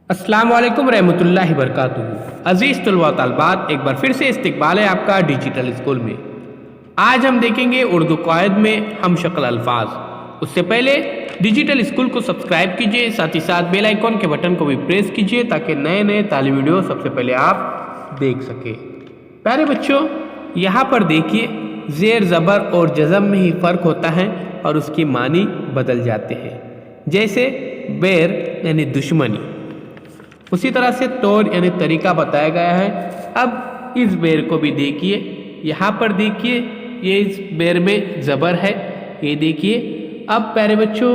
अस्सलाम वालेकुम रहमतुल्लाहि वबरकातुहू। अजीज़ तलबा व तालिबात, एक बार फिर से इस्तकबाल है आपका डिजिटल स्कूल में। आज हम देखेंगे उर्दू क़वायद में हम शक्ल अल्फाज। उससे पहले डिजिटल स्कूल को सब्सक्राइब कीजिए, साथ ही साथ बेल आइकॉन के बटन को भी प्रेस कीजिए ताकि नए नए तालीमी वीडियो सबसे पहले आप देख सकें। प्यारे बच्चों, यहाँ पर देखिए ज़ेर ज़बर और जज़म में ही फ़र्क होता है और उसकी मानी बदल जाते हैं। जैसे बैर यानी दुश्मनी, उसी तरह से तौर यानी तरीका बताया गया है। अब इस बेर को भी देखिए, यहाँ पर देखिए ये इस बेर में ज़बर है, ये देखिए। अब प्यारे बच्चों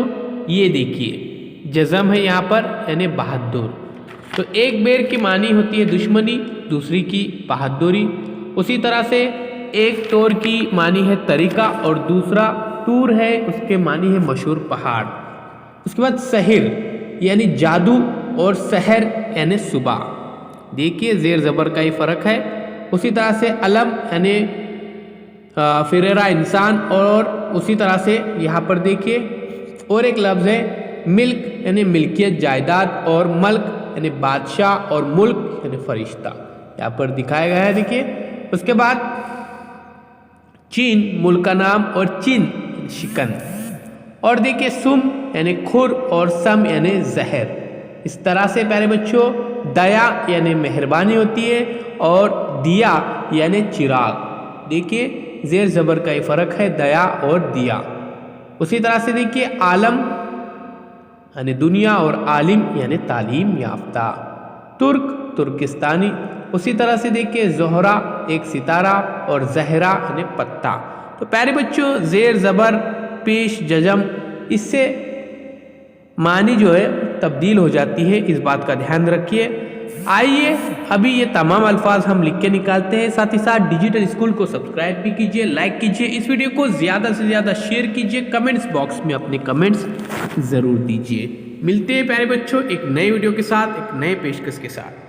ये देखिए जज़म है यहाँ पर यानी बहादुर। तो एक बेर की मानी होती है दुश्मनी, दूसरी की बहादुरी। उसी तरह से एक तौर की मानी है तरीका और दूसरा टूर है, उसके मानी है मशहूर पहाड़। उसके बाद सहर यानी जादू और सहर यानी सुबह। देखिए ज़ेर ज़बर का ही फ़र्क है। उसी तरह से अलम यानी फिरेरा इंसान, और उसी तरह से यहाँ पर देखिए और एक लफ्ज़ है मिल्क यानी मिल्कियत जायदाद, और मल्क यानी बादशाह, और मुल्क यानी फरिश्ता यहाँ पर दिखाया गया है। देखिए उसके बाद चीन मुल्क का नाम, और चिन शिकन, और देखिए सुम यानी खुर, और सम यानी जहर। इस तरह से प्यारे बच्चों दया यानी मेहरबानी होती है, और दिया यानी चिराग। देखिए ज़ेर ज़बर का ही फ़र्क है, दया और दिया। उसी तरह से देखिए आलम यानी दुनिया, और आलिम यानी तालीम याफ्ता। तुर्क तुर्किस्तानी। उसी तरह से देखिए ज़ोहरा एक सितारा, और जहरा यानी पत्ता। तो प्यारे बच्चों ज़ेर ज़बर पेश जजम, इससे मानी जो है तब्दील हो जाती है, इस बात का ध्यान रखिए। आइए अभी ये तमाम अल्फाज हम लिख के निकालते हैं। साथ ही साथ डिजिटल स्कूल को सब्सक्राइब भी कीजिए, लाइक कीजिए, इस वीडियो को ज़्यादा से ज़्यादा शेयर कीजिए, कमेंट्स बॉक्स में अपने कमेंट्स ज़रूर दीजिए। मिलते हैं प्यारे बच्चों एक नए वीडियो के साथ, एक नए पेशकश के साथ।